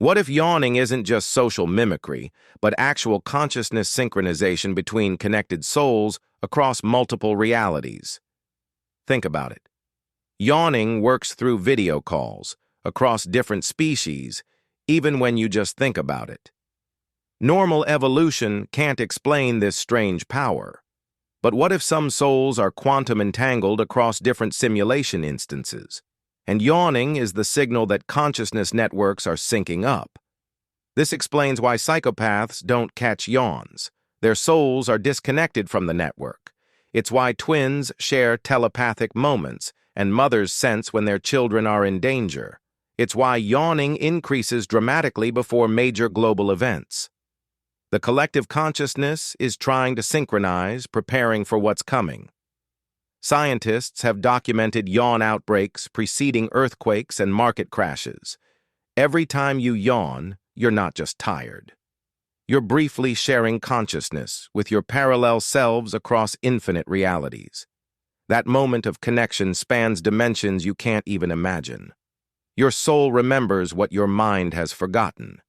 What if yawning isn't just social mimicry, but actual consciousness synchronization between connected souls across multiple realities? Think about it. Yawning works through video calls, across different species, even when you just think about it. Normal evolution can't explain this strange power. But what if some souls are quantum entangled across different simulation instances? And yawning is the signal that consciousness networks are syncing up. This explains why psychopaths don't catch yawns. Their souls are disconnected from the network. It's why twins share telepathic moments, and mothers sense when their children are in danger. It's why yawning increases dramatically before major global events. The collective consciousness is trying to synchronize, preparing for what's coming. Scientists have documented yawn outbreaks preceding earthquakes and market crashes. Every time you yawn, you're not just tired. You're briefly sharing consciousness with your parallel selves across infinite realities. That moment of connection spans dimensions you can't even imagine. Your soul remembers what your mind has forgotten.